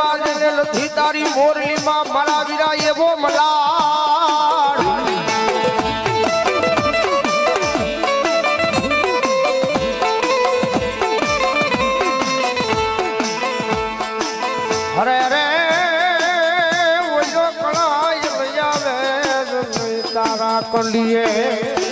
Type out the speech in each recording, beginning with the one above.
આંગળી તારી મોરલીમાં મારા વીરા એવો મલાડ હરે રે ઓયો કળાય લયાવે તારા કંડીએ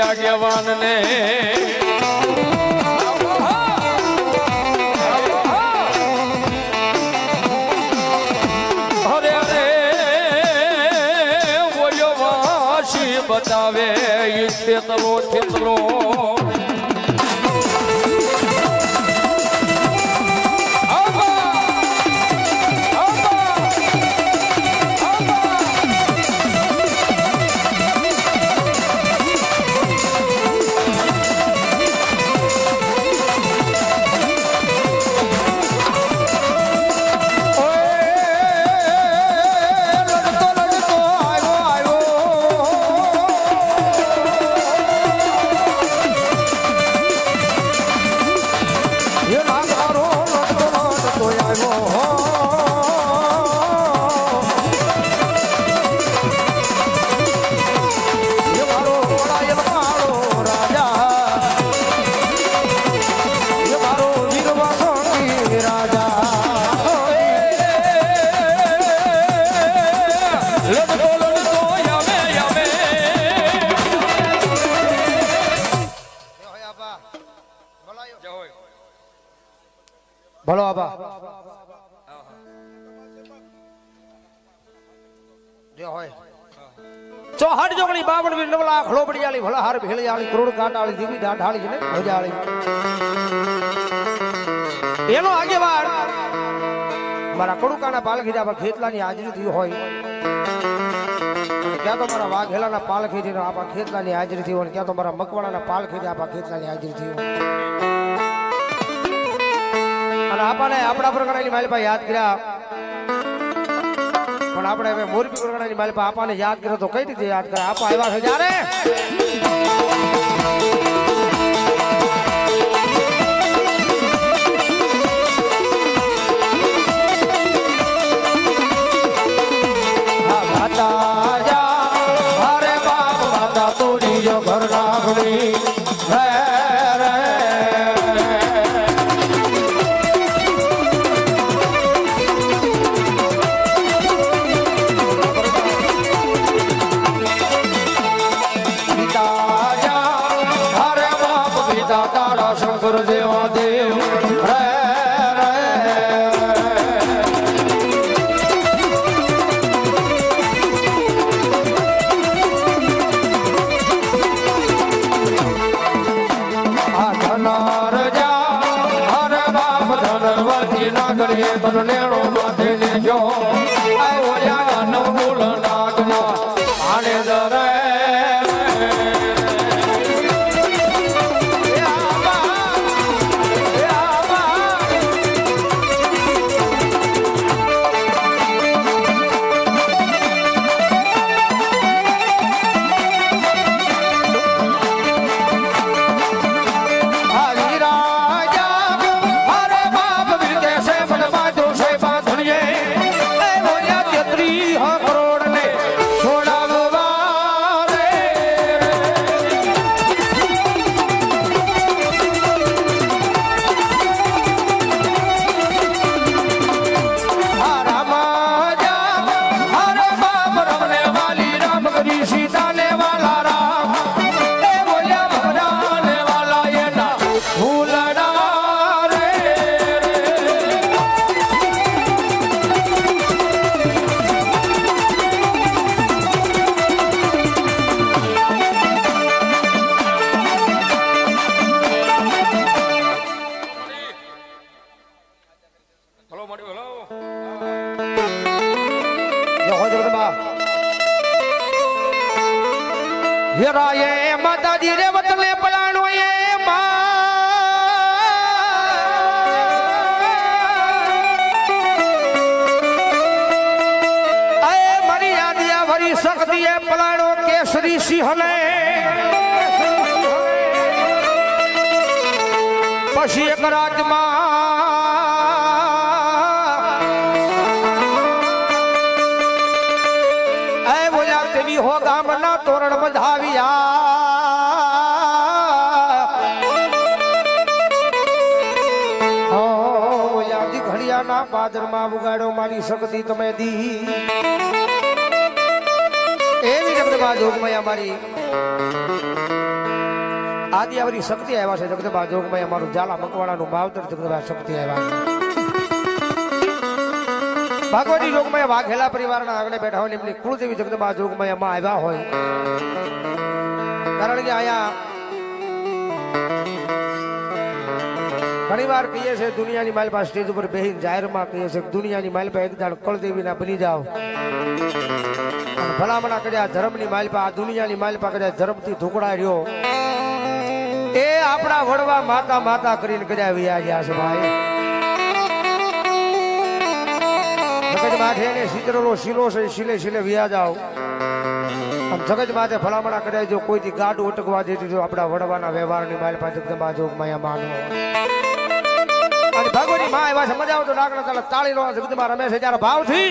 આગેવાન ને હરે હરે બોલ્યો વાસી બતાવે ક્ષેત્રો ક્ષેત્રો ભલો આબા જો હોય ચોહટ જોગણી 52 વીર 9 લાખ હળોબડિયાળી ભલાહાર ભેળિયાળી કરોડ કાંટાળી દીવી દાઢાળી છે ને ભજાળી એનો આગેવાન મારા કડુકાના પાલખી પર ખેતલાની હાજરી થઈ હોય ક્યાં તો મારા વાઘેલાના પાલખી થી આપા ખેતલાની હાજરી થઈ હોય ક્યાં તો મારા મકવાણાના પાલખી થી આપા ખેતલાની હાજરી થઈ હોય અને આપણને આપણા પ્રકારની માલિપા યાદ કર્યા પણ આપણે હવે મોરબી પ્રકારની માલિપા આપણને યાદ કર્યો તો કઈ રીતે યાદ કરે આપા આવ્યા છે જ્યારે ઘર નાગણી શંકર દેવા દેવ નાગરીએ તન નેણો માથે લેજો આવો યાગા નો મૂળ નાગના આને દરે હેરાએ માતાજી રે વતને પલાણો એ મારી યાદિયા ભરી શક્તિએ પલાણો કેસરી સિંહને પછી એક રાજમાં બોલ્યા તેવી હો ગામના તોરણ બંધાવ્યા બોલ્યા દી ઘડિયાના પાદરમાં ઉગાડો મારી શક્તિ તમે દી એવી જગદંબા જોગમાયા મારી આદિ આવરી શક્તિ આવ્યા છે જગદંબા જોગમાયા મારું ઝાલા મકવાણાનું માવતર જગદંબા શક્તિ આવ્યા છે ભાગવતી જોગમાયા વાઘેલા પરિવારના આંગણે બેઠા હોય એમની કુળદેવી જગદંબા જોગમાયા માં આવ્યા હોય કારણ કે અહીંયા ઘણી વાર કહીએ છે દુનિયાની માલ પાસે સ્ટેજ ઉપર બેહીને જાહેરમાં કહીએ છે દુનિયાની માલ પાસે એક દાડ કુળદેવીના બની જાઓ ભલામણા કર્યા ધર્મની માલપા આ દુનિયાની માલપા કર્યા ધર્મથી ઢોકળા રહ્યો એ આપણા વડવા માતા માતા કરીને કર્યા વ્યા ગયા છે ભાઈ જગત માથે એને સીતરેલો શીલો છે શીલે શીલે વ્યા જાઓ જગત માથે ભલામણા કર્યા જો કોઈથી ગાડું અટકવા દેતી જો આપણા વડવાના વ્યવહારની માલપા જગદંબા જોગમાયા માનો અને ભગવતી માં એવા સમજ આવો તો ડાકડા તાળી લો જગદંબા રમે છે જ્યારે ભાવથી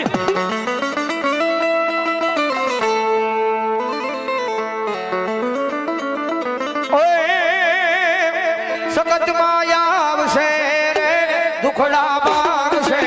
સગત માયા આવશે રે દુખડા ભાગશે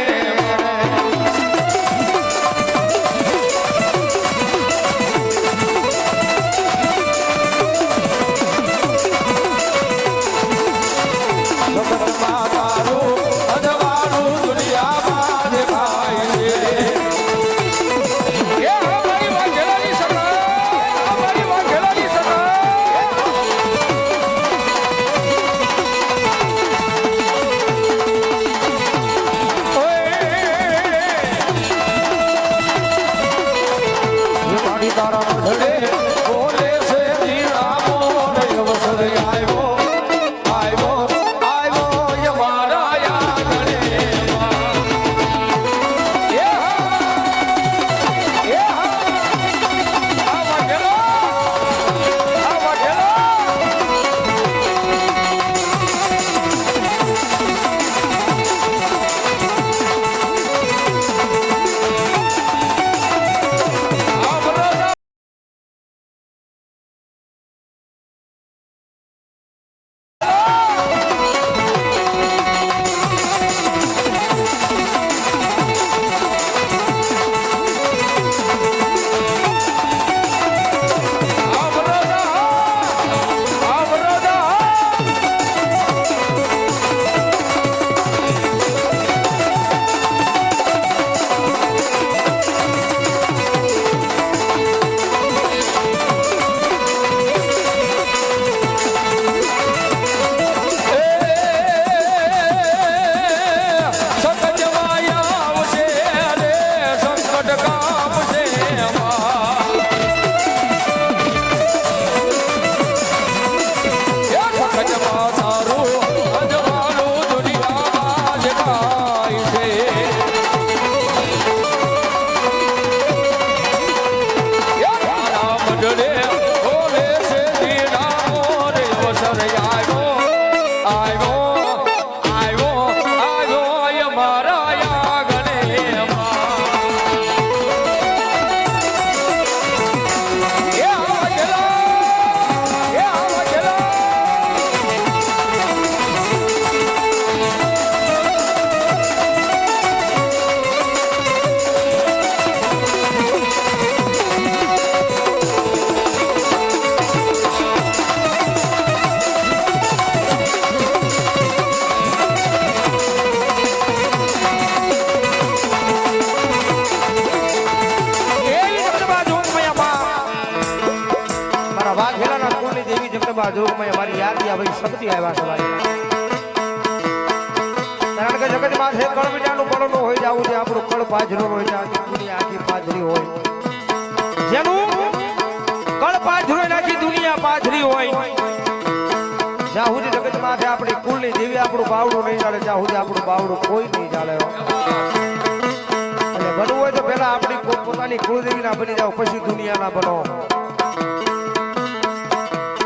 જગદંબા જોગમાયા મારી યાદી આવી શક્તિ આવ્યા છે ભાઈ કારણ કે જગત માથે કળ મીઠાનું કળ નો હોય જાવું છે આપણું કળ પાજરો હોય જાય આખી પાજરી હોય જેનું કળ પાજરો નાખી દુનિયા કુળની દેવી આપણું બાવડું નહીં ચાલે ત્યાં સુધી આપણું બાવડું કોઈ નહીં ચાલે અને બનવું હોય તો પેલા આપણી પોતાની કુળદેવીના બની જાવ પછી દુનિયાના બનો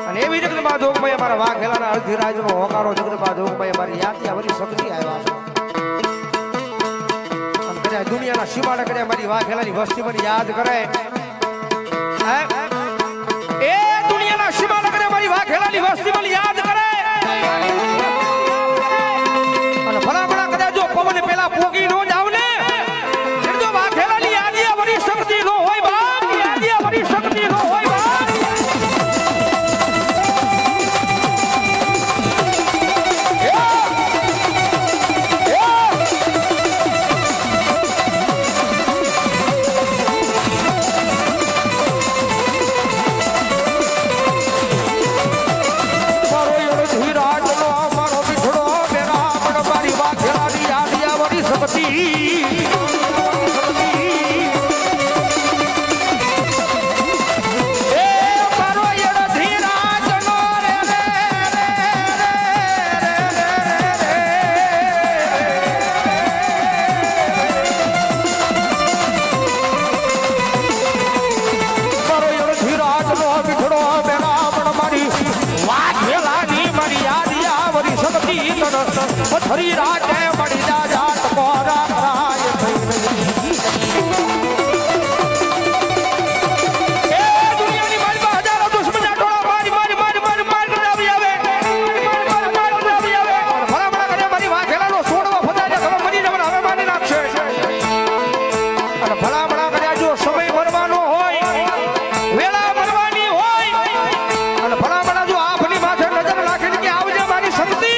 અને એવી જગતમાં જોગભાઈ અમારા વાઘેલાના અડધી રાજનો હોકારો જગતમાં જોગભાઈ અમારી યાદ વળી શક્તિ આવ્યા છે અને દુનિયાના સીમાડા કરે અમારી વાઘેલાની વસ્તી મને યાદ કરે એ દુનિયાના સીમાડા કરે અમારી વાઘેલાની વસ્તી મને યાદ કરે અને ભલા કદાચ જો પવન પેલા પોગી નો જાવ ને જો વાઘેલાની યાદી વળી શક્તિ નો હોય બાપ યાદી વળી શક્તિ નો હોય બાપ હરી રાતે મળી જા જાત કોરા રાય એ દુનિયાની માલમાં હજારો દુશ્મન ટોળા મારી કરાવી આવે ભલા કરે મારી વાઘેલાનો છોડવા ફજાજે ખબર મરી જવાનો હવે માની નાખશે અને ભલા કરે જો સમય મરવાનો હોય વેળા મરવાની હોય અને ભલા જો આપની માથે નજર રાખીને કે આવજે મારી શક્તિ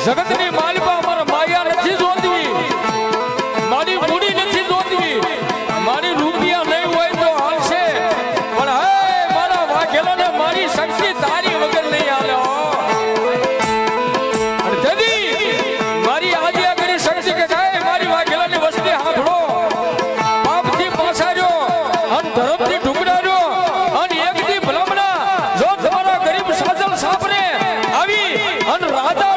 જગતની માલિકા અમારા માયા નથી જોતી મારી મૂડી નથી જોતી મારી રૂપિયા નહીં હોય તો હાલશે પણ હે મારા વાઘેલાને મારી શક્તિ તારી વગર નહીં હાલે અને તેથી મારી આજ્ઞા કરી શક્તિ કે કાય મારી વાઘેલાની વસ્તી હાથડો પાપથી પાછાર્યો અને ધર્મથી ઢુકડાર્યો અને એકથી ભલામણા જો તમારા ગરીબ સાજલ સાપને આવી અને રાજા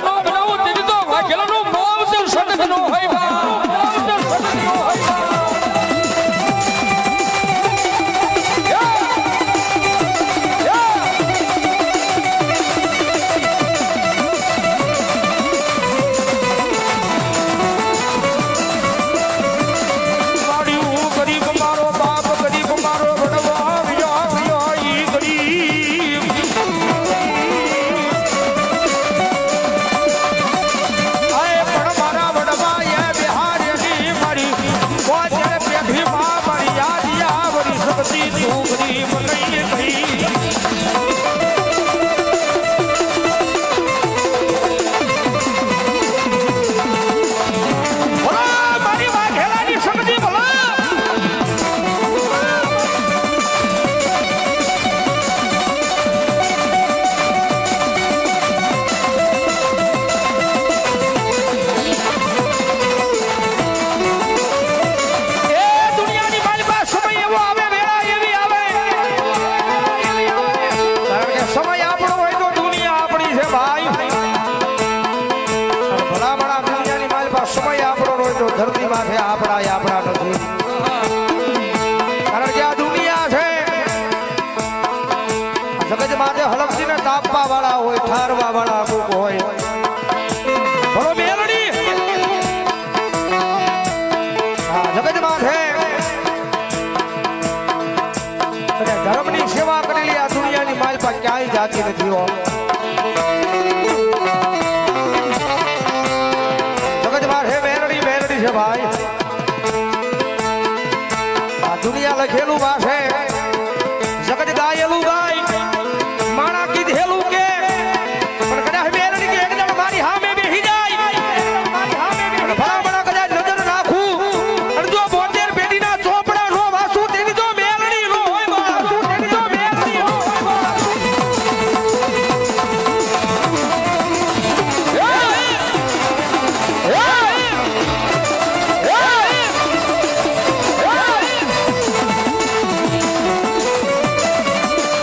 ધરતી માથે આપણા નથી કારણ કે આ દુનિયા છે જગત માથે હલકતી ને તાપવા વાળા હોય ઠારવા વાળા અમુક હોય ભલો મેલડી જગત માથે જાતી નથી હો જગતમાં હે મેરડી મેરડી છે ભાઈ આ દુનિયા લખેલું વાસે જગત ગાયેલું ગાય માણા કીધેલું કે પણ કદાચ મેરડી કે એકદમ મારી સામે બેહી જાય ભલામણા કદાચ નજર નાખું અને જો 72 પેઢીના ચોપડા નો વાસું તેની જો મેરડી નો હોય વાસું તેની જો મેરડી નો હોય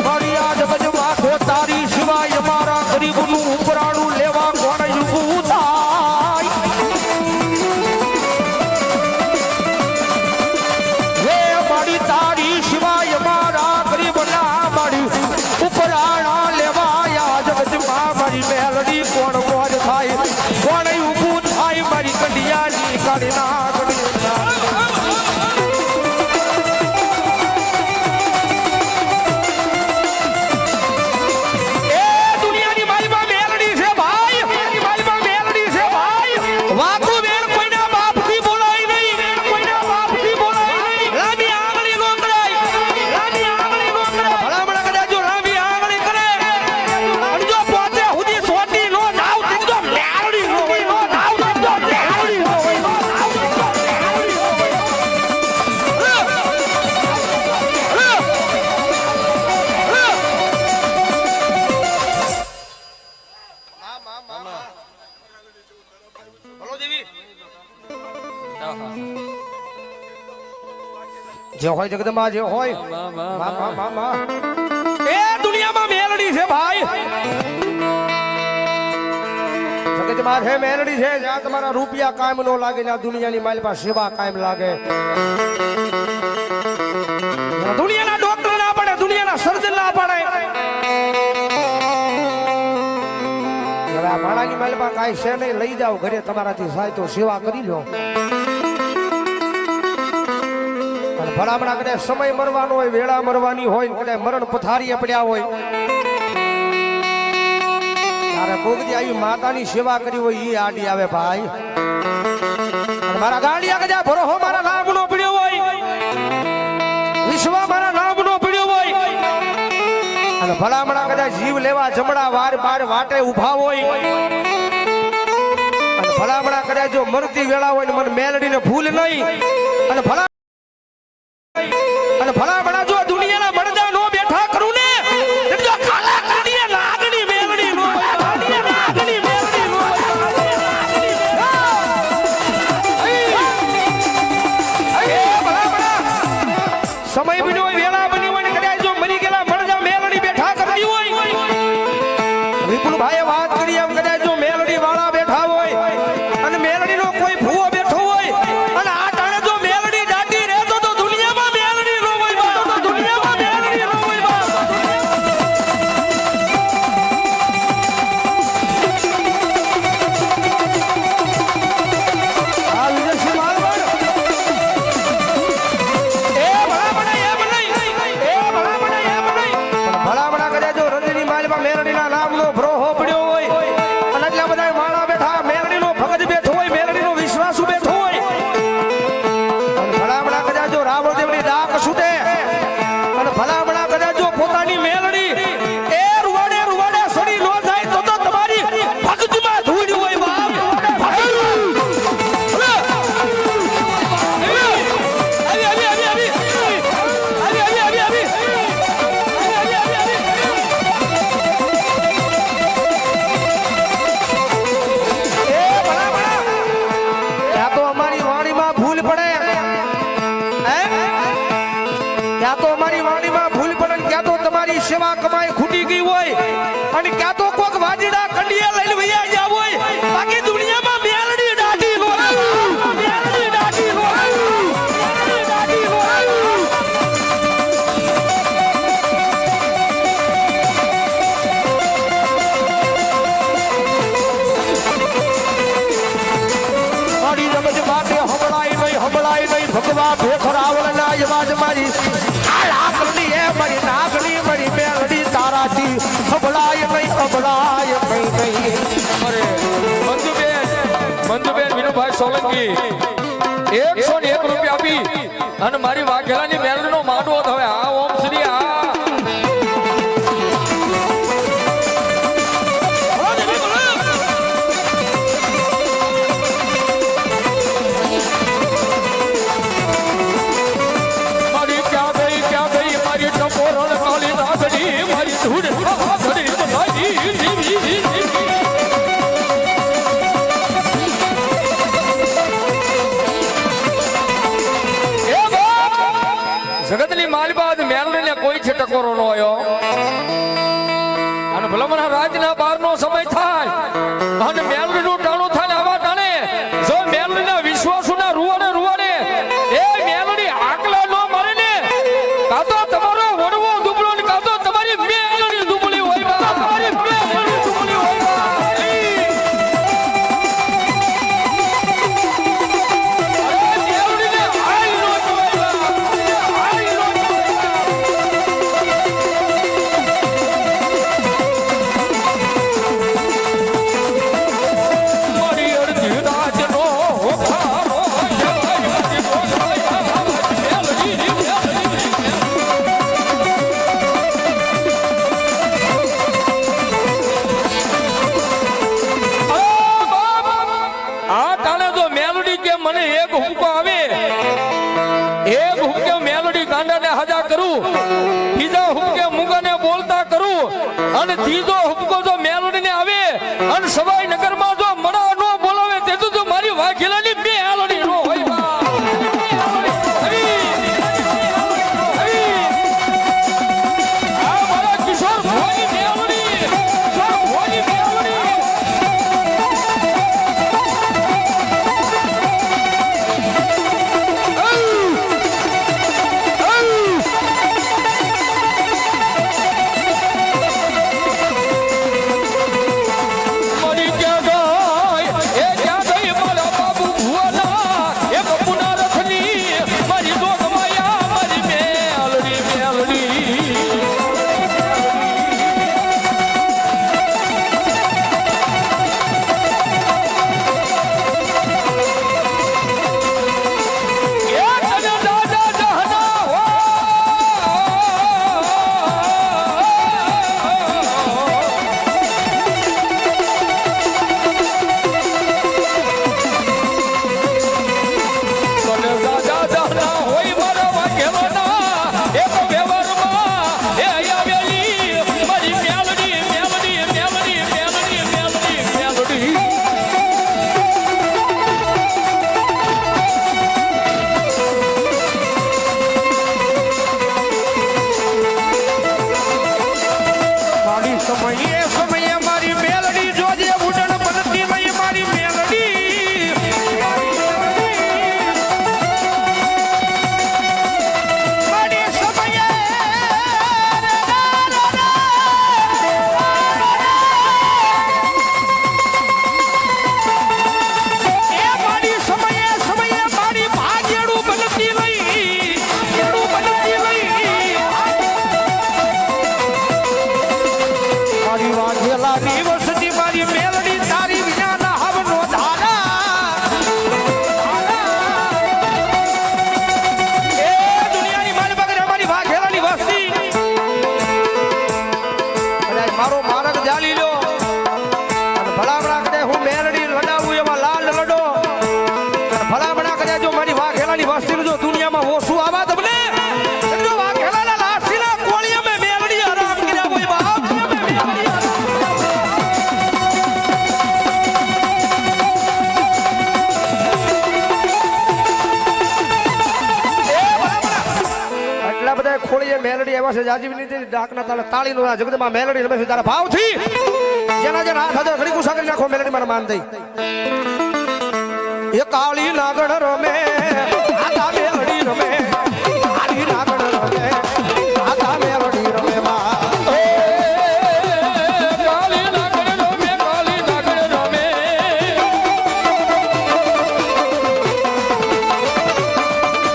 મારી આ જગતમાં તો તારી સિવાય મારા ગરીબનું ઉપરાણું લેવા કોણ ઊભું થાય હે મારી તારી સિવાય મારા ગરીબના મારી ઉપરાણા લેવા આ જગતમાં મારી મેલડી કોણ કોણ થાય કોણ ઊભું થાય મારી કંડિયાની કાઢીના જે હોય જગદંબા જે હોય એ દુનિયામાં મેલડી છે ભાઈ જગતમાં છે મેલડી છે જ્યાં તમારા રૂપિયા કાયમ નો લાગે ને દુનિયાની માલ પાસે સેવા કાયમ લાગે દુનિયાના ડોક્ટર ના પડે દુનિયાના સર્જન ના પડે હવે આ માણાની માલમાં કાંઈ છે નહીં લઈ જાઓ ઘરે તમારાથી થાય તો સેવા કરી લો ભલામણા કદાચ સમય મરવાનો હોય વેળા મરવાની હોય કદાચ મરણ પથારીએ પડ્યા હોય તારે કોકદી આવી માતાની સેવા કરી હોય એ આડી આવે ભાઈ મારા ગાડિયા કદાચ ભરોહો મારા નામનો પડ્યો હોય વિશ્વ મારા નામનો પડ્યો હોય અને ભલામણા કદાચ જીવ લેવા જમણા વાર બાર વાટે ઉભા હોય અને ભલામણા કદાચ જો મરતી વેળા હોય ને મને મેલડીને ભૂલ નહીં અને ભલા અને ભલામણા જો દુનિયાના મરદા નો બેઠા કરું ને જો ખાલા કરી લાગણી મેલડી નો લાગણી મેલડી નો સમય બન્યો હોય વેળા બની હોય ને કદાચ જો મરી ગયેલા મરદા મેલડી બેઠા કરતી હોય વિપુલભાઈએ વાત કરી એમ કદાચ જો મેલડી વાળા બેઠા હોય અને મેલડી નો કોઈ ભૂવો બેઠો હોય અને આ ટાણે જો મેલડી દાટી રહેતો તો દુનિયામાં મેલડી નો હોય તો દુનિયામાં મેલડી નો હોય આ વિદેશી માલવણ એ ભલામણા એમ નહીં એ ભલામણા એમ નહીં ભલામણા કદાચ જો રંજની માલમાં મેલડીના નામનો ભરોહો પડ્યો હોય અને એટલા બધા માળા બેઠા મેલડીનો ભગત બેઠો હોય મેલડીનો વિશ્વાસુ બેઠો હોય અને ભલામણા કદાચ જો રાવણદેવની ડાક છૂટે અને ભલામણા કદાચ જો પોતાની મેલડી એ રૂવાડે રૂવાડે સડી નો જાય તો તમારી ભક્તિમાં ધૂળ હોય બાપ ત્યાં તો અમારી વાણીમાં ભૂલ પડે ક્યાં તો અમારી વાણીમાં ભૂલ પડે ને ક્યાં તો તમારી સેવા કમાઈ ખૂટી ગઈ હોય અને ક્યાં તો કોક વાજીડા કંડિયા લઈને વૈયા ગયા હોય બાકી દુનિયામાં મેલડી દાઢી નો મેલડી દાઢી નો મેલડી દાઢી નો મારી જગત માટે હંભળાય નહીં ભગવા ભેખરાવળ ના અવાજ મારી આ લાકડી એ મારી નાગણી મારી મેલડી તારાથી હંભળાય અબળાય કઈ નહીં. અરે મંજુબેન વિનુભાઈ સોલંકી 101 રૂપિયા આપી અને મારી વાઘેલાની મેલડીનો માંડવો હવે આ ઓમ શ્રી આ મારી ક્યાં ગઈ મારી ટપોરણ કાલી નાગડી મારી ધૂળ ઘડી બનાવી જગતની માલબાદ મેલડીને કોઈ છે ટકોરો નો આવ્યો અને ભલામણા રાજના બારનો સમય થાય અને મેલડીનું ટાણું થાય ને આવા ટાણે જો મેલડીના વિશ્વાસુના રૂવાડે એ મેલડી આકલા નો મારે ને કાં તો તમારો વડવો દુબળો ને કાં તો તમારી મેલડી દુબળી હોય બા તમારી મેલડી દુબળી હોય બા અને ત્રીજો હુકકો જો મેલડીને આવે અને સવાઈ નગરમાં જો મણા નો બોલાવે તે તો મારી વાઘેલાની મેલડી નો હોય બા આ મારા કિશોર ભોની મેલડી કિશોર ભોની મેલડી મેલડી એવા છે જાજી વિનંતી ડાકના તાલે તાળી નો જગતમાં મેલડી રમે છે તારા ભાવથી જેના જેના હાથ હાથે ઘડી ગુસા કરી નાખો મેલડી મારા માન દઈ એ કાળી નાગણ રમે આતા મેલડી રમે કાળી નાગણ રમે આતા મેલડી રમે માં કાળી નાગણ રમે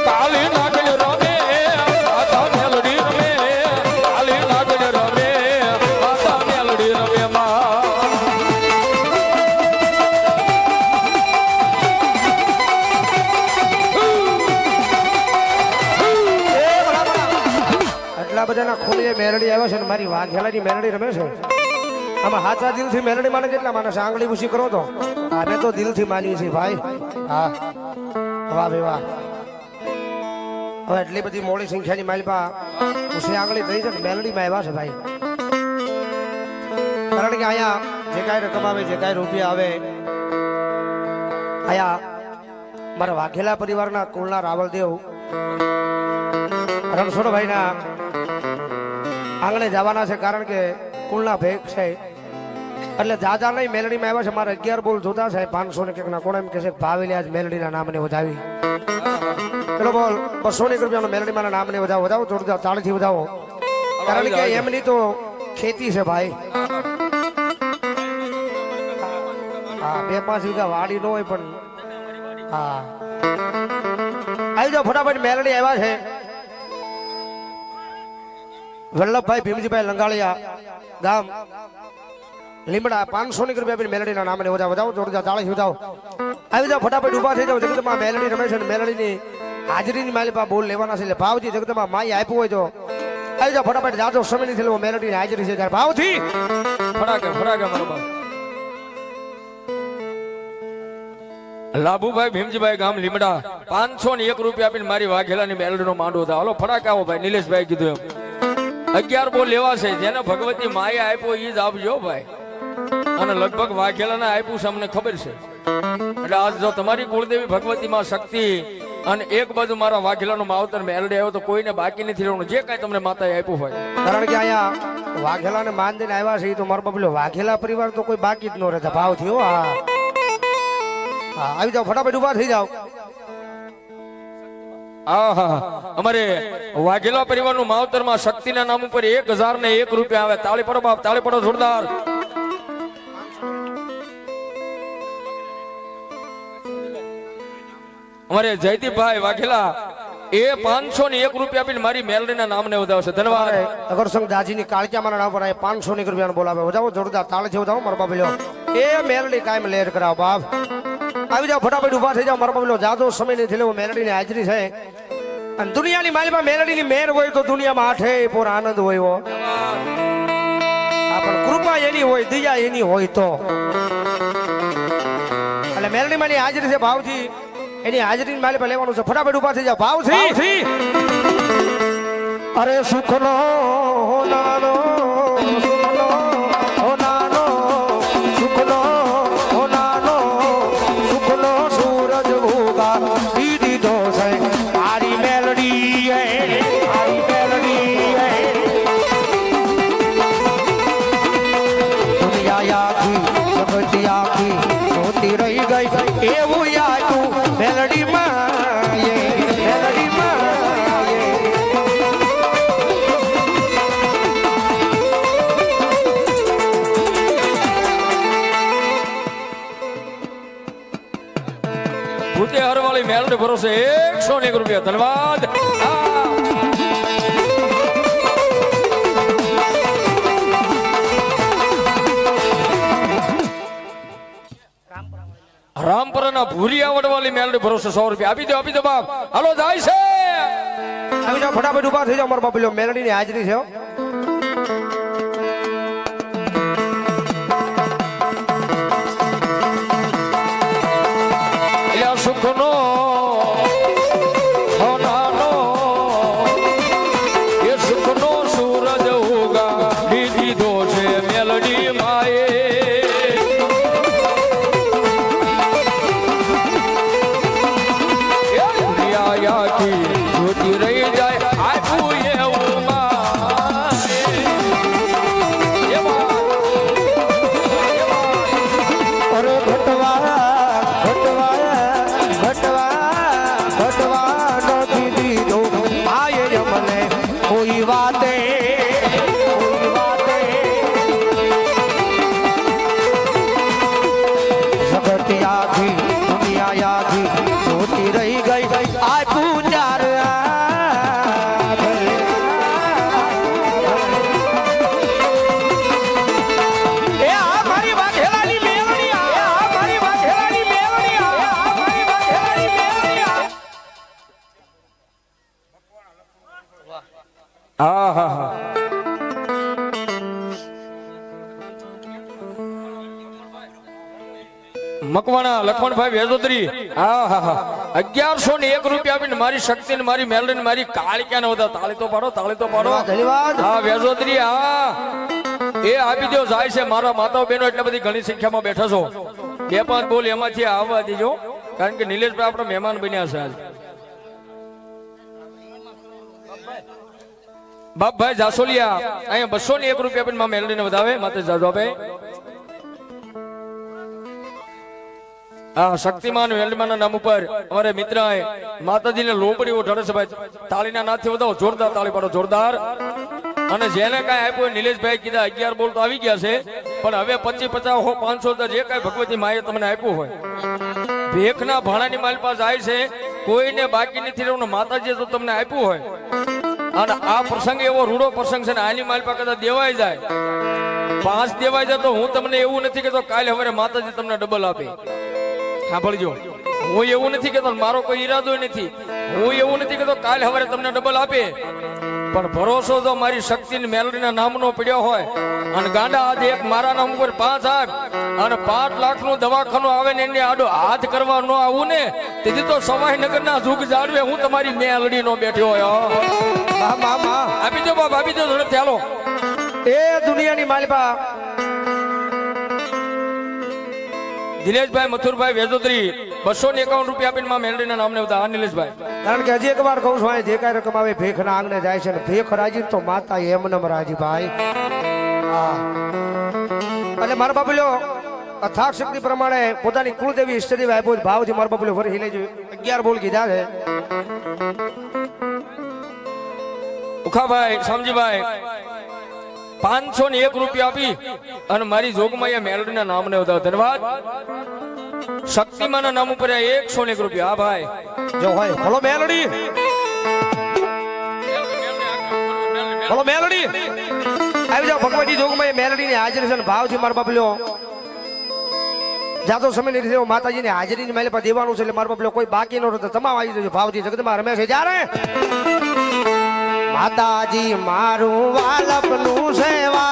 કાળી નાગણ રમે આતા મેલડી રમે કાળી નાગણ રમે આતા મેલડી રમે માં બધાના ખૂણે મેલડી આવે છે ને મારી વાઘેલાની મેલડી રમે છે આમાં હાચા દિલથી મેલડી માને કેટલા માણસ આંગળી ઉછી કરો તો અમે તો દિલથી માનીએ છીએ ભાઈ હા વાહ ભાઈ વાહ હવે એટલી બધી મોડી સંખ્યાની માલપા ઉછી આંગળી થઈ છે મેલડીમાં આવ્યા છે ભાઈ કારણ કે અહીંયા જે કાંઈ રકમ આવે જે કાંઈ રૂપિયા આવે અહીંયા મારા વાઘેલા પરિવારના કુળના રાવળદેવ રણછોડભાઈના આંગણે જવાના છે કારણ કે કુળના ભેગ છે એટલે દાદા નહીં મેલડીમાં આવ્યા છે મારે 11 બોલ જોતા છે 500 ને કંઈક ના કોણ એમ કે છે ભાવેલી આજ મેલડીના નામને વધાવી પેલો બોલ 200 રૂપિયાનો મેલડીમાં નામને વધાવો જોરદાર તાળીથી વધાવો કારણ કે એમની તો ખેતી છે ભાઈ હા 2-5 વીઘા વાડી ન હોય પણ હા આવી જાઓ ફટાફટ મેલડી આવ્યા છે વલ્લભભાઈ ભીમજીભાઈ લંગાળિયા ગામ લીમડા 500 રૂપિયા આપીને મેલડીના નામને વધાવો જોરદાર તાળી વધાવો આવી જાઓ ફટાફટ ઉભા થઈ જાઓ જગતમાં મેલડી રમે છે મેલડીની હાજરીની માલિપા બોલ લેવાના છે એટલે ભાવથી જગતમાં માઈ આપ્યું હોય તો આવી જાઓ ફટાફટ જાજો સમય નથી મેલડીની હાજરી છે ત્યારે ભાવથી ફટાકે મારો બાપ લાભુભાઈ ભીમજીભાઈ ગામ લીમડા 501 રૂપિયા આપીને મારી વાઘેલાની મેલડીનો માંડવો થાય હાલો ફટાક આવો ભાઈ નિલેશભાઈ કીધું એમ 11 બોલ લેવા છે જેને ભગવતી માએ આપ્યો એ જ આપજો ભાઈ અને લગભગ વાઘેલાને આપ્યું છે અમને ખબર છે એટલે આજ જો તમારી કુળદેવી ભગવતી માં શક્તિ અને એક બાજુ મારા વાઘેલાનો માવતર મેલડી આવ્યો તો કોઈને બાકી નથી રહેવાનું જે કાંઈ તમને માતાએ આપ્યું હોય કારણ કે અહીંયા વાઘેલાને માન દઈને આવ્યા છે એ તો મારો બબલો વાઘેલા પરિવાર તો કોઈ બાકી જ ન રહેતા ભાવથી હો હા હા આવી જાઓ ફટાફટ ઉભા થઈ જાઓ અમારે વાઘેલા પરિવારનું માવતરમાં શક્તિના નામ ઉપર 1001 રૂપિયા આવે તાળી પડો બાપ તાળી પડો જોરદાર અમારે જયદીપભાઈ વાઘેલા એ 501 રૂપિયા આપીને મારી મેલડીના નામને વધાવશે ધન્યવાદ અગરસંગ દાજીની કાળિયામાના નામ પર 500 રૂપિયાનો બોલાવે વધાવો જોરદાર તાળીથી વધાવો મારો બાબલ્યો એ મેલડી કાયમ લેર કરાવ બાપ આવી જાઓ ફટાફટ ઉભા થઈ જાઓ મારો બાબલ્યો જાદો સમય નથી લેવો મેલડીની હાજરી છે અને દુનિયાની માલિમાં મેલડીની મેર હોય તો દુનિયામાં આઠે પોર આનંદ હોય હો પણ કૃપા એની હોય દયા એની હોય તો એટલે મેલડીમાંની હાજરી છે ભાવથી એની હાજરી માલિક લેવાનું છે ફટાફટ ઉભા થઈ જાઓ ભાવથી અરે સુખનો નાનો સુખનો નાનો સુખનો નાનો સુખનો સૂરજ ઉગા દીધો છે મારી મેલડી મારી મેલડી દુનિયા આખી જગત આખી જોતી રહી ગઈ એવું યાદ મેલડી માં મેલડી માં ભૂતે હરવાળી મેલડી ભરોસે 101 રૂપિયા ધન્યવાદ રામપરાના ભૂરિયા વડવાળી મેલડી ભરોસે 100 રૂપિયા આપી દો બાપ હાલો જાય છે આવી જાઓ ફટાફટ ઉભા થઈ જાઓ મારો બાપલ્યો મેલડીની હાજરી છે સુખનો હોનાનો એ સુખનો સૂરજ ઉગા દીધો છે મેલડી માએ જોતી રહી જાય આખું એવું માં હા હા હા મકવાણા લખમણભાઈ વેજોદરી હા હા હા 1101 રૂપિયા આપીને મારી શક્તિ ને મારી મેલડી ને મારી કાળિકા ને બધા તાળી તો પાડો ધન્યવાદ. હા વેજોદરી હા એ આપી દો જાય છે મારા માતાઓ બહેનો એટલે બધી ઘણી સંખ્યામાં બેઠા છો બે પાંચ બોલ એમાંથી આવવા દેજો કારણ કે નિલેશભાઈ આપણા મહેમાન બન્યા છે આજ બાપભાઈ જાસોલિયા અહીંયા 201 રૂપિયા આપીને માં મેલડીને વધાવે માતે જાદવાભાઈ હા શક્તિમાન વેલડીમાન ના નામ ઉપર અમારે મિત્ર માતાજીને લોબડી ઓઢાડે છે ભાઈ તાળીના નાથથી વધાવો જોરદાર તાળી પાડો જોરદાર અને જેને કાંઈ આપ્યું નિલેશભાઈ કીધા 11 બોલ તો આવી ગયા છે પણ હવે 25 50 500 જે કાંઈ ભગવતી માએ તમને આપ્યું હોય ભેખના ભાણાની માલ પાસે જાય છે કોઈને બાકી નથી રહેવું માતાજીએ તો તમને આપ્યું હોય અને આ પ્રસંગ એવો રૂડો પ્રસંગ છે ને આની માલ પાસે કદાચ દેવાઈ જાય 5 દેવાઈ જાય તો હું તમને એવું નથી કહેતો કાલે હવે માતાજી તમને ડબલ આપે સાંભળજો હું એવું નથી કહેતો મારો કોઈ ઈરાદો નથી હું એવું નથી કહેતો કાલે હવે તમને ડબલ આપે પણ ભરોસો જો મારી શક્તિ મેલડીના નામનો પડ્યો હોય અને ગાંડા આજે એક મારા નામ ઉપર 5 આપ અને 5 લાખનું દવાખાનું આવે ને એને આડો હાથ કરવા ન આવું ને તેથી તો સવાઈ નગરના જુગ જાળવે હું તમારી મેલડી નો બેઠ્યો હોય આપી દો બાપ આપી દો ઝડપથી હાલો એ દુનિયાની માલિપા દિનેશભાઈ મથુરભાઈ વેજોદરી 251 રૂપિયા આપીને માં મેલડીના નામને બધા આ નિલેશભાઈ કારણ કે હજી એક વાર કહું છું જે કાંઈ રકમ આવે ભેખ ના આંગણે જાય છે ને ભેખ રાજી તો માતા એમનેમ રાજી ભાઈ હા અને મારા બાપલ્યો અથાક શક્તિ પ્રમાણે પોતાની કુળદેવી ઈષ્ટદેવી આપ્યો ભાવથી મારા બાપલ્યો ફરી લેજો 11 બોલ કીધા છે ઉખાભાઈ શામજીભાઈ 501 રૂપિયા આપી અને મારી જોગમાયા મેલડીના નામને વધાવો ધન્યવાદ શક્તિમાના નામ ઉપર 101 રૂપિયા હા ભાઈ જો હોય બોલો મેલડી બોલો મેલડી આવી જાઓ ભગવતી જોગમાં મેલડીની હાજરી છે ને ભાવથી મારા બાપલ્યો જાતો સમય ની રીતે માતાજીની હાજરીની મેલે પર દેવાનું છે એટલે મારા બાપલ્યો કોઈ બાકી ન રહે તો તમામ આવી જજો ભાવથી જગતમાં રમે છે જ્યારે માતાજી મારું વાલપનું સેવા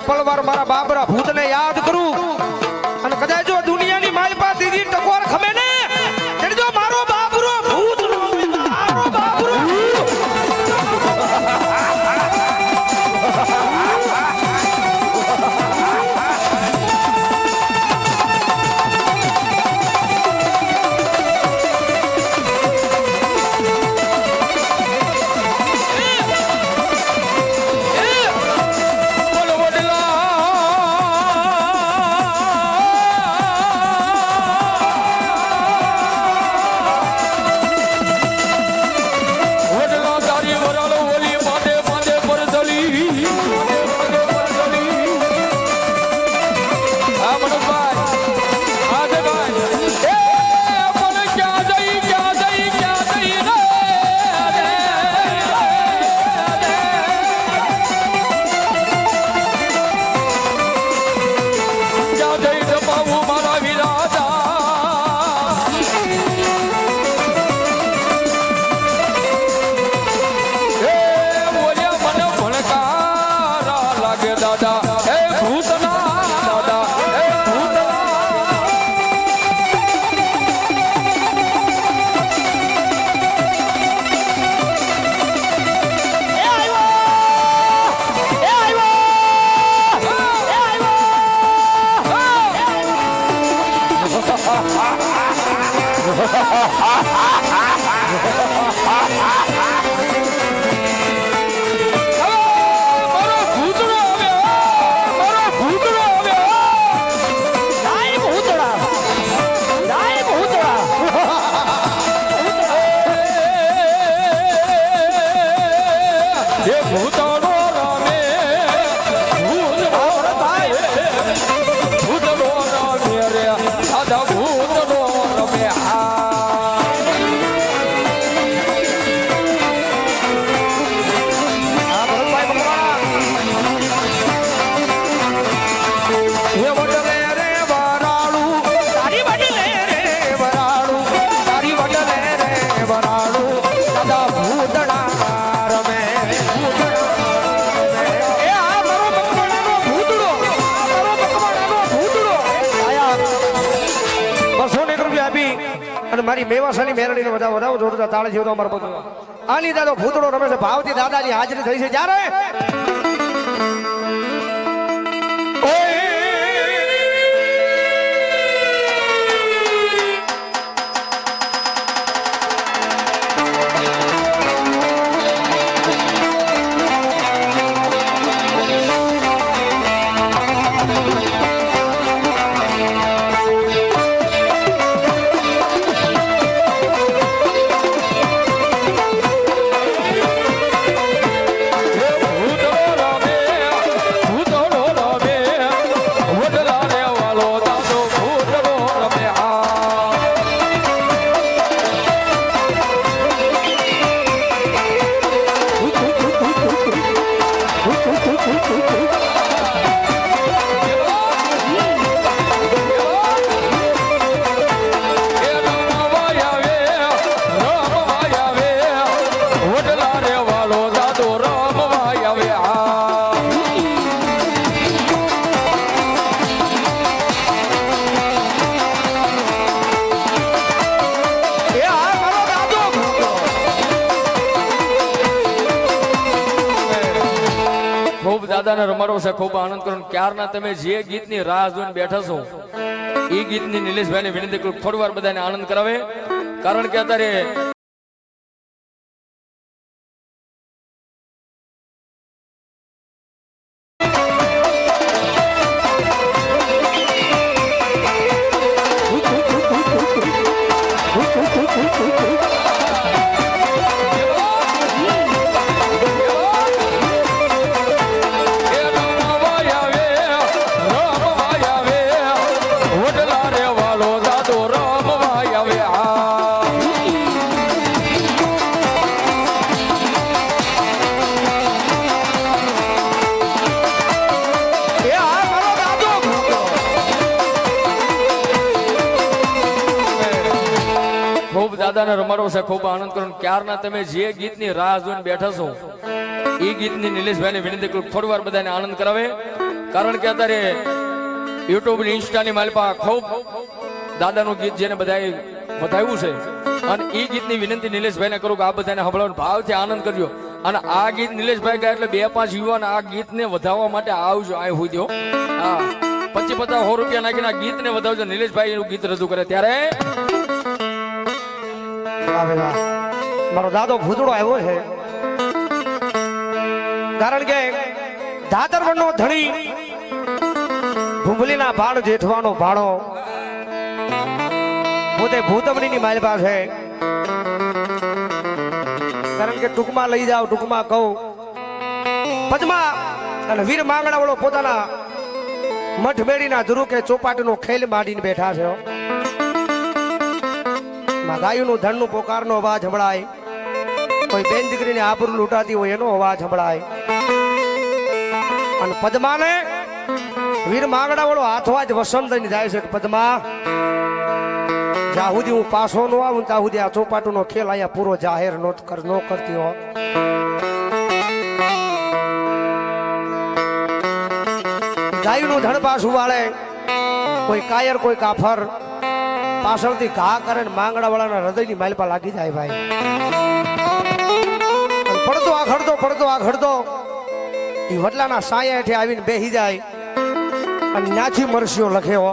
પલવાર મારા બાબરા ભૂતને યાદ કરું અને કદાચ જો દુનિયાની માલપા દીદી ટકોર ખમે ને એટલે જો મારો બાબરો ભૂત મારો બાબરો મારી મેવાસાની મેરડીને બધા વધાવો જોરદાર તાળી જેવો અમારો બધો આની દાદો ભૂતળો રમે છે ભાવથી દાદાની હાજરી થઈ છે જ્યારે દાદાને રમાડો છે ખૂબ આનંદ કરો ક્યારના તમે જે ગીતની રાહ જોઈને બેઠા છો એ ગીતની નિલેશભાઈને વિનંતી કરું થોડી વાર બધાને આનંદ કરાવે કારણ કે અત્યારે દાદાને રમાડો છે ખૂબ આનંદ કરો ક્યારના તમે જે ગીતની રાહ જોઈને બેઠા છો એ ગીતની નિલેશભાઈને વિનંતી કરું થોડી વાર બધાને આનંદ કરાવે કારણ કે અત્યારે યુટ્યુબ ની ઇન્સ્ટાની માલપા ખૂબ દાદાનું ગીત જેને બધાએ વધાવ્યું છે અને એ ગીતની વિનંતી નિલેશભાઈને કરું કે આ બધાને સાંભળવાનો ભાવથી આનંદ કરજો અને આ ગીત નિલેશભાઈ ગાય એટલે 2-5 યુવાન આ ગીતને વધાવવા માટે આવજો આ હોય દો હા 25-50 રૂપિયા નાખીને આ ગીતને વધાવજો નિલેશભાઈ એનું ગીત રજૂ કરે ત્યારે મારો દાદો ભૂતળો આવ્યો છે કારણ કે ધાતરવણનો ધણી ભૂંભલીના ભાણ જેઠવાનો ભાણો પોતે ભૂતમણીની માલપા છે કારણ કે ટૂંકમાં લઈ જાવ ટૂંકમાં કહું પદ્મા અને વીર માંગડા વાળો પોતાના મઠ મેળીના ધ્રુકે ચોપાટનો ખેલ માંડીને બેઠા છે ગાયુનું ધનનું પોકારનો અવાજ સંભળાય કોઈ બેન દીકરીને આબરૂ લૂંટાતી હોય એનો અવાજ સંભળાય અને પદ્માને વીર માંગડા વાળો હાથવાજ વસંત જાય છે પદ્મા જ્યાં સુધી હું પાછો ન આવું ત્યાં સુધી આ ચોપાટુનો ખેલ અહીંયા પૂરો જાહેર ન કરતી હો ગાયુનું ધન પાછું વાળે કોઈ કાયર કોઈ કાફર પાછળથી ઘા કરે ને માંગડા વાળાના હૃદયની માલપા લાગી જાય ભાઈ પડતો આ ખડતો એ વડલાના સાયા હેઠે આવીને બેસી જાય અને ન્યાથી મરસીઓ લખે હો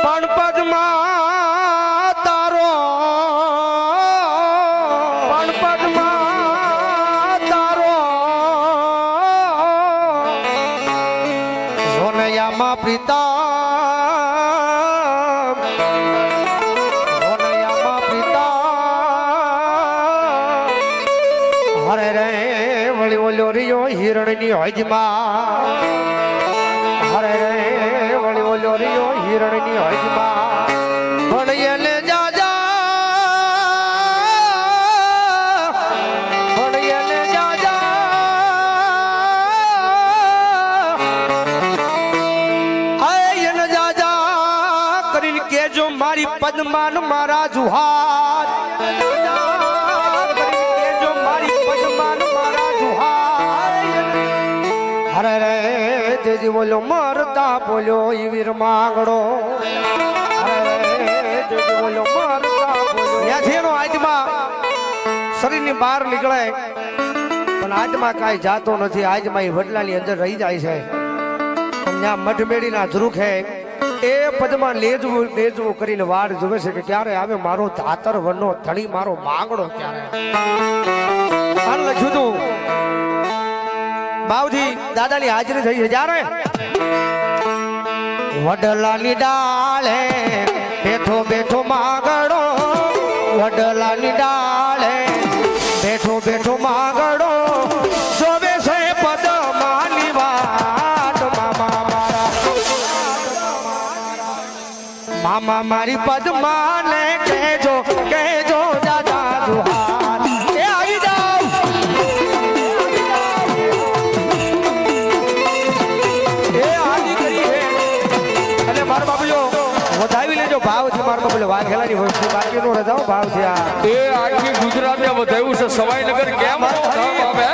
પણ પદ્મા તારો સોનયામાં પિતા હિરણની હોજમાં હરે રે વળી ઓલો રિયો હિરણની હોજમાં ભણિયલે જાજા આયન જાજા કરીને કેજો મારી પદ્માન મારા જુહાર હરે રે તેજી બોલ્યો મરતા બોલ્યો ઈ વીર માંગડો બોલ્યો ત્યાંથી એનો આત્મા શરીરની બહાર નીકળે પણ આત્મા કાંઈ જાતો નથી. આત્મા એ વડલાની અંદર રહી જાય છે. ત્યાં મઠમેડીના ધ્રુખે એ પદમાં લેજવું લેજવું કરીને વાડ જોવે છે કે ક્યારે આવે મારો ધાતર વનનો ધણી મારો માંગડો ક્યારે. આ લખ્યું હતું બાવજી દાદાની હાજરી થઈ છે જ્યારે વડલાની ડાળે બેઠો બેઠો માંગડો, વડલાની ડાળે બેઠો બેઠો માંગડો જોવે છે પદમાની વાટ. મામા મારી પદમાને કહેજો કહેજો દાદા જુહાર એ આવી જાઓ. એ હાજી કરી છે અને મારા બાબુલો વધાવી લેજો ભાવથી. મારા બાબુલો વાઘેલાની વસ્તુ બાકી નો રજાઓ ભાવથી. આ એ આખી ગુજરાતે વધાવ્યું છે સવાઈનગર કેમ નો નામ આવે?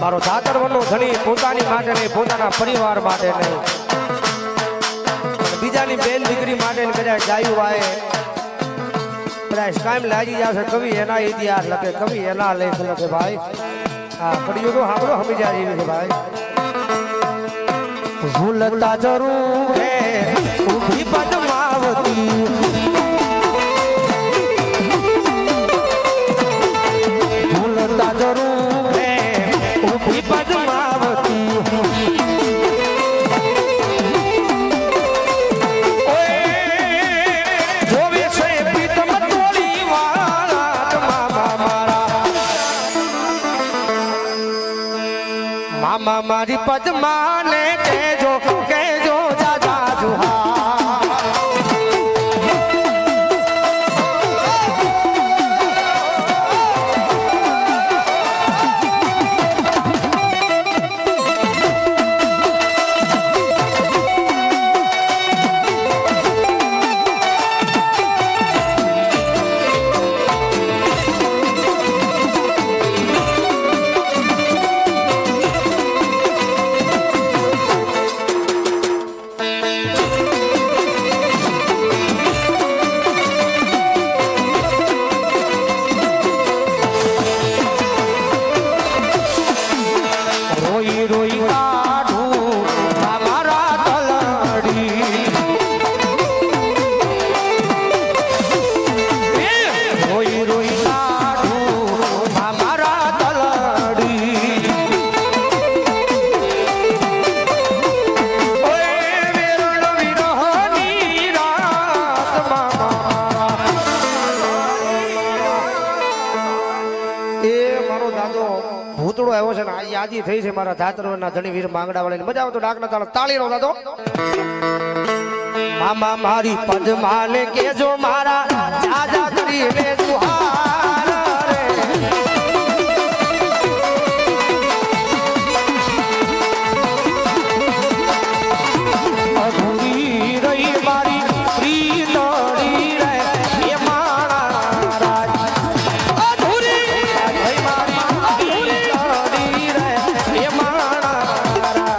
મારો ધાતરવનો ધણી પોતાની માટે નહીં, પોતાના પરિવાર માટે નહીં, બીજાની બેન દીકરી માટે કદાચ ગાયું વાય કદાચ કાયમ લાગી જશે. કવિ એના ઇતિહાસ લખે, કવિ એના લેખ લખે ભાઈ. હા કડિયું તો સાંભળો સમજ્યા જેવી છે ભાઈ. ઝૂલતા જરૂર હે ઊભી પદ્માવતી, ઝૂલતા જરૂર હે ઊભી પદ્માવતી. જોવે છે પીતમ તોડી વાળા મામા મારા, મામા મારી પદ્માને કહેજો કહેજો દાદા જુહાર. રોઈ રોઈ કાઢું મારા તલડી, રોઈ રોઈ કાઢું મારા તલડી. ઓય વેરણ વિરહની રાત મામા. એ મારો દાદો ભૂતળો આવ્યો છે ને આ યાદી થઈ છે મારા ધાતરવના ધણી વીર માંગડા વાળાની. મજા આવે તો ડાકના તાળ તાળી નો દાદો. મામા મારી પદ્માને કેજો મારા જાજા કરીને જુહાર રે. અધૂરી રહી મારી પ્રીતળી રે એ માણા રાજ. અધૂરી રહી મારી પ્રીતળી રે એ માણા રાજ.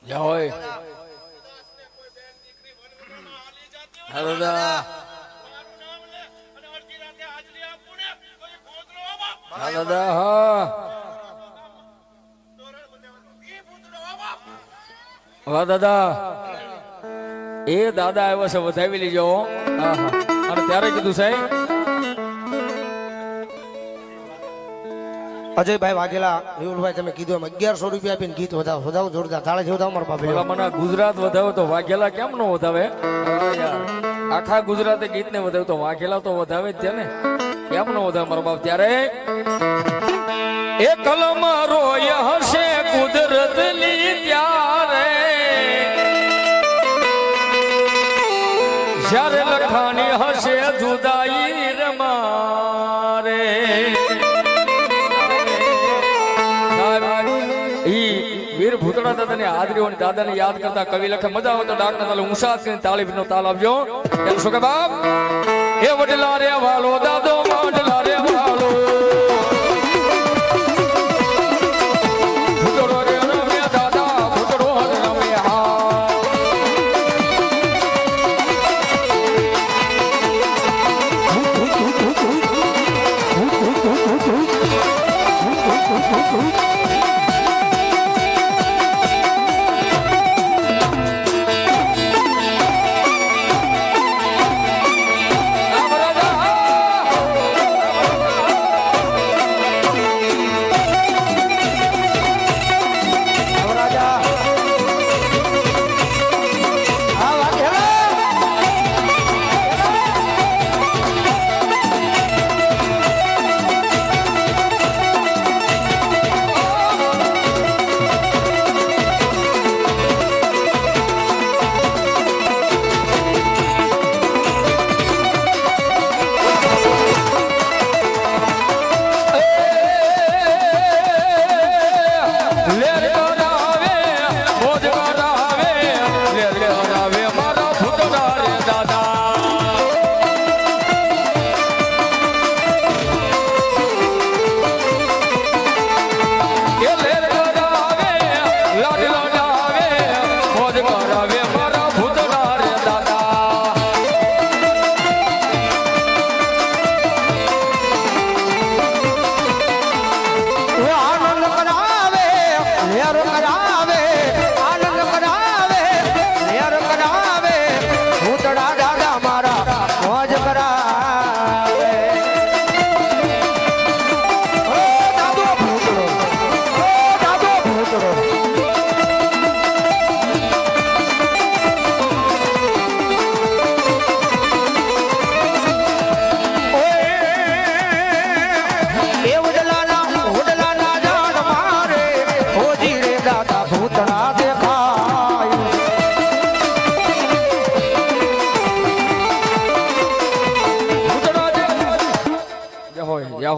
જા હોય હા દાદા, હા દાદા, હા વાહ દાદા. એ દાદા આવ્યો છે વધાવી લેજો. હા હા અને ત્યારે કીધું સાહેબ અજયભાઈ વાઘેલા વિપુલભાઈ તમે કીધું એમ 1100 રૂપિયા આપીને ગીત વધાવો જોરદાર તાળે જોરદાર મારા બાપે ભલા મને ગુજરાત વધાવે તો વાઘેલા કેમ ન વધાવે હા યાર આખા ગુજરાતે ગીતને વધાવે તો વાઘેલા તો વધાવે જ છે ને કેમ ન વધાવે મારા બાપ ત્યારે એ કલમ રોય હશે કુદરત લી ત્યારે જ્યારે લખાણી હશે જુદાઈ રે મારે ઈ વીર ભૂતળા દાદાને હાજરીઓની દાદાને યાદ કરતા કવિ લખે મજા આવે તો ડાકના તાલે ઊંચા કરીને તાળીનો તાલ આપજો કેમ શું કે બાપ એ વડલા રે વાલો દાદો વડલા રે વાલો ભૂતળો રે રમે દાદા ભૂતળો રે રમે હા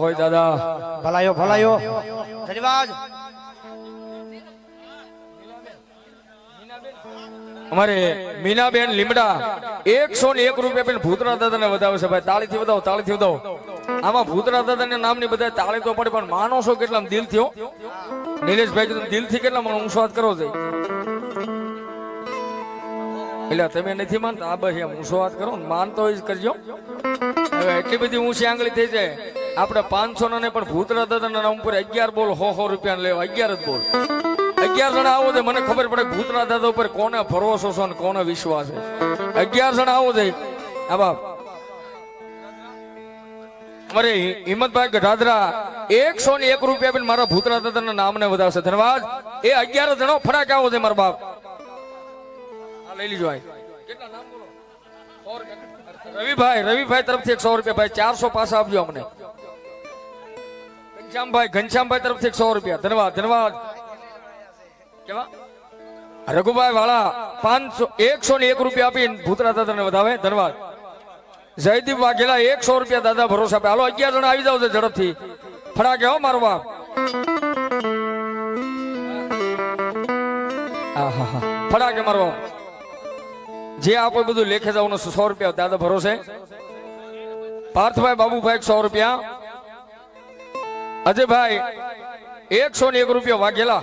હોય દાદા ભલાયો ભલાયો ધન્યવાદ અમારે મીનાબેન લીમડા 101 રૂપિયા પેન ભૂતરા દાદાને વધાવે છે ભાઈ તાળીથી વધાવો આમાં ભૂતરા દાદાના નામની બધા તાળી તો પડે પણ માનો છો કેટલા દિલ થયો નિલેશભાઈ તમે દિલથી કેટલા મને ઊંચો વાત કરો છે એટલે તમે નથી માનતા આ બસ એમ ઊંચો વાત કરો માનતો જ કરજો હવે એટલી બધી ઊંચી આંગળી થઈ જાય આપણે 500 ને પણ ભૂતરા દાદાના નામ ઉપર 11 બોલ 100 રૂપિયા લેવા 11 જ બોલ 11 જણા આવો છે મને ખબર પડે ભૂતરા દાદા ઉપર કોને ભરોસો છે અને કોને વિશ્વાસ છે 11 જણા આવો છે આ બાપ અરે હિંમતભાઈ ગઢાદરા 101 રૂપિયા પણ મારા ભૂતરા દાદાના નામને વધાવશે ધન્યવાદ એ 11 જણો ફરાક આવો છે મારા બાપ આ લઈ લીજો કેટલા નામ બોલો રવિભાઈ તરફથી 100 રૂપિયા ભાઈ 400 પાછા આપજો અમને ઘનશ્યામભાઈ તરફથી 100 રૂપિયા ધન્યવાદ કેવા રઘુભાઈ વાળા 101 રૂપિયા આપીને ભૂતરા દાદાને વધાવે ધન્યવાદ જયદીપ વાઘેલા 100 રૂપિયા દાદા ભરોસા આપે હાલો 11 જણા આવી જાવ છે ઝડપથી ફડાકે હો મારો બાપ ફડાકે મારો બાપ જે આપો બધું લેખે જવાનું 100 રૂપિયા દાદા ભરોસે પાર્થભાઈ બાબુભાઈ 100 રૂપિયા અજયભાઈ 101 રૂપિયા વાઘેલા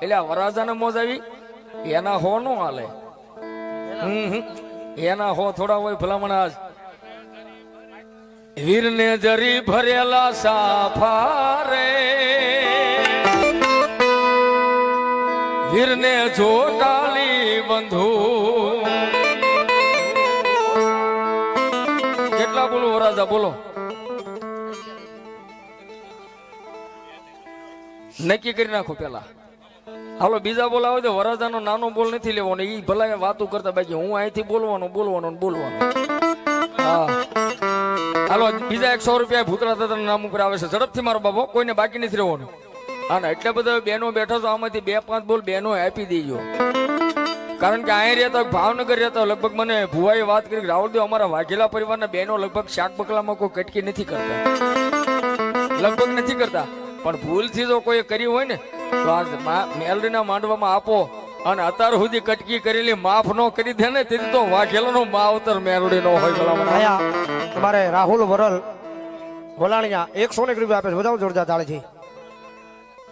એટલે વરાજાને મોજ આવી એના હો નો હાલે એના હો થોડા હોય ભલામણ વીરને જરી ભરેલા સાફારે વીરને જોટાલી બંધુ કેટલા બોલો વરાજા બોલો નક્કી કરી નાખો પેલા. હાલો બીજા બોલ આવે તો વરાજાનો નાનો બોલ નથી લેવાનો, એ ભલા વાતો કરતા, બાકી હું અહીંથી બોલવાનું. હા હાલો બીજા 100 રૂપિયા ભૂતરા દાદાના નામ ઉપર આવે છે. ઝડપથી મારો બાબો, કોઈને બાકી નથી રહેવાનું. હા ને એટલા બધા બહેનો બેઠા છો, આમાંથી 2-5 બોલ બહેનો આપી દેજો. કારણ કે અહીં રહેતા ભાવનગર રહેતા લગભગ મને ભુવાએ વાત કરી, રાવળદેવ અમારા વાઘેલા પરિવારના બહેનો લગભગ શાક બકલામાં કોઈ કટકી નથી કરતા, લગભગ નથી કરતા. પણ ભૂલથી જો કોઈ કરી હોય ને તો આ મેલડીના માંડવામાં આપો, અને અત્યાર સુધી કટકી કરેલી માફ ન કરી દે ને તેથી તો વાઘેલાનો માવતર મેલડી નો હોય. અહીંયા તમારે રાહુલ વરલ વલાણિયા 101 રૂપિયા આપે છે, વધાવો જોરદાર તાળીથી.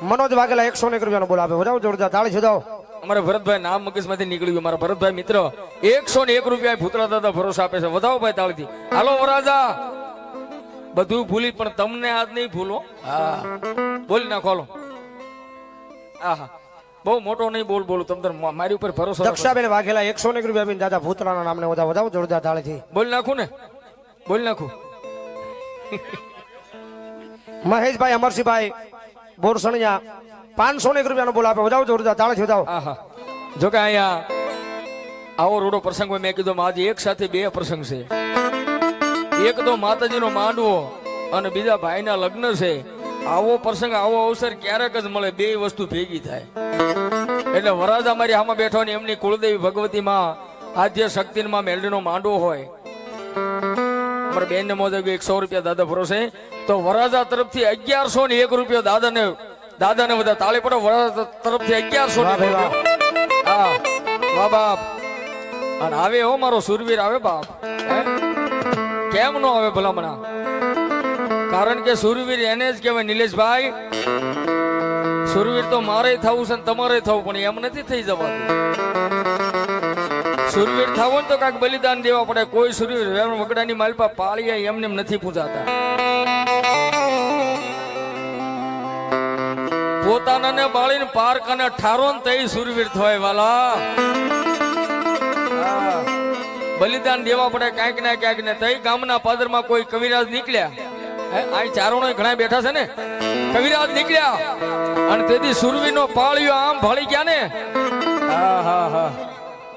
મનોજ વાઘેલા 101 રૂપિયાનો બોલ આપે, વધાવો જોરદાર તાળી વધાવો. અમારા ભરતભાઈ નામ મગજમાંથી નીકળી ગયું, મારા ભરતભાઈ મિત્ર 101 રૂપિયા ભૂતરા દાદા ભરોસા આપે છે, વધાવો ભાઈ તાળીથી. હાલો વરાજા, બધું ભૂલી પણ તમને આજ નહીં ભૂલો. હા બોલી નાખો. હાલો આહા બહુ મોટો નહીં બોલું, તમને મારી ઉપર ભરોસો. દક્ષાબેન વાઘેલા 101 રૂપિયા આપીને દાદા ભૂતરાના નામને વધાવો જોરદાર તાળીથી. બોલી નાખું ને, બોલી નાખું. મહેશભાઈ અમરસિંહભાઈ બોરસણિયા 501 રૂપિયાનો બોલ આપે, વધાવો જોરદાર તાળીથી વધાવો. આહા જો કે અહીંયા આવો રોડો પ્રસંગ હોય, મેં કીધું આજે એક સાથે 2 પ્રસંગ છે. એક તો માતાજીનો માંડવો અને બીજા ભાઈના લગ્ન છે. આવો પ્રસંગ, આવો અવસર ક્યારેક જ મળે, 2 વસ્તુ ભેગી થાય. એટલે વરાજા મારી આમાં બેઠો ને એમની કુળદેવી ભગવતી માં આદ્ય શક્તિ માં મેલડીનો માંડવો હોય. અમારા બેન ને મોજ 100 રૂપિયા દાદા ભરોસે, તો વરાજા તરફથી 1101 રૂપિયા દાદાને બધા તાળી પડો. વરાજા તરફથી 1100. હા વાહ બાપ. અને આવે હો મારો સુરવીર આવે બાપ, કેમ નો આવે ભલામણા? કારણ કે સુરવીર એને જ કહેવાય નિલેશભાઈ. સુરવીર તો મારે થવું છે ને તમારે થવું, પણ એમ નથી થઈ જવાતું. સુરવીર થવું ને તો કાંઈક બલિદાન દેવા પડે. કોઈ સુરવીર વગડાની માલપા પાળી એમને નથી પૂજાતા. પોતાનાને બાળીને પાર્ક અને ઠારો ને તઈ સુરવીર થવાય વાલા. બલિદાન દેવા પડે ક્યાંક ને તઈ. ગામના પાદરમાં કોઈ કવિરાજ નીકળ્યા, આ ચારણો ઘણા બેઠા છે ને, કવિરાજ નીકળ્યા અને તેથી સુરવીરનો પાળિયો આમ ભળી ગયા ને.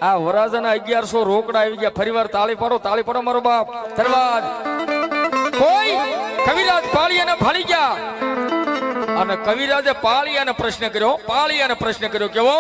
આ વરાજાના 1100 રોકડા આવી ગયા. ફરીવાર તાળી પાડો મારો બાપ. ધન્યવાદ. કોઈ કવિરાજ પાળિયાને ભળી ગયા અને કવિરાજે પાળિયાને પ્રશ્ન કર્યો કેવો?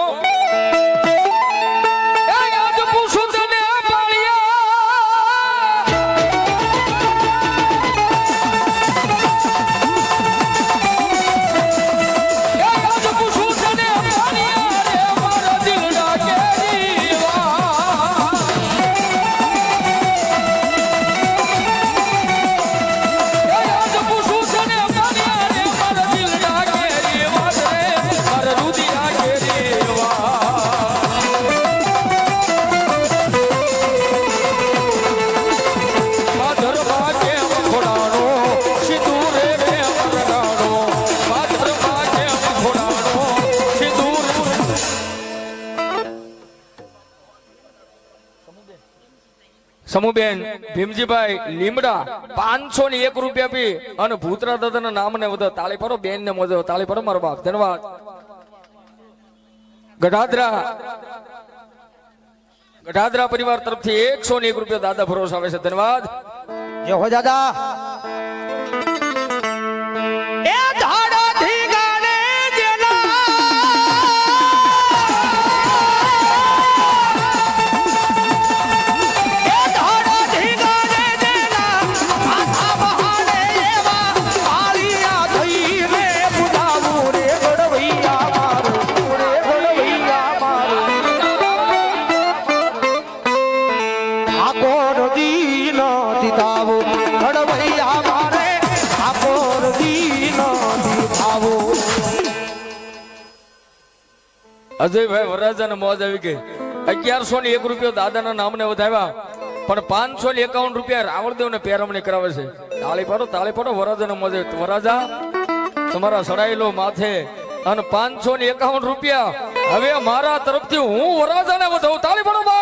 સમૂહબેન ભીમજીભાઈ લીમડા 501 રૂપિયા આપી અને ભૂતરા દાદાના નામને વધો તાળી પાડો. બેન ને મોજો તાળી પાડો મારો બાપ. ધન્યવાદ. ગઢાદરા પરિવાર તરફથી 101 રૂપિયા દાદા ભરોસે આવે છે. ધન્યવાદ. જય હો દાદા. અજયભાઈ વરરાજાને મોજ આવી ગઈ. 1101 રૂપિયા દાદાના નામને વધાવ્યા, પણ 551 રૂપિયા રાવળદેવને પેરમણી કરાવે છે. તાળી પાડો વરરાજાને મોજ. વરરાજા તમારા સડાયેલો માથે અને 551 રૂપિયા હવે મારા તરફથી હું વરરાજાને વધાવું. તાળી પાડો બા.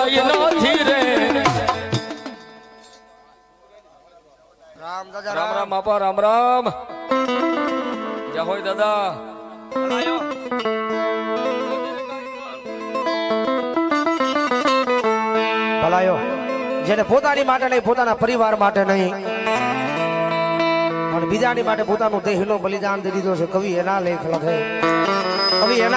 થાય નથી રે. રામ દાદા રામ રામ બાપા, રામ રામ. જય હોય દાદા. ભલાયો જેને પોતાની માટે નહીં, પોતાના પરિવાર માટે નહીં અને બીજાની માટે પોતાનું દેહનો બલિદાન દઈ દીધો છે, કવિ એના લેખ લખે, કવિ એના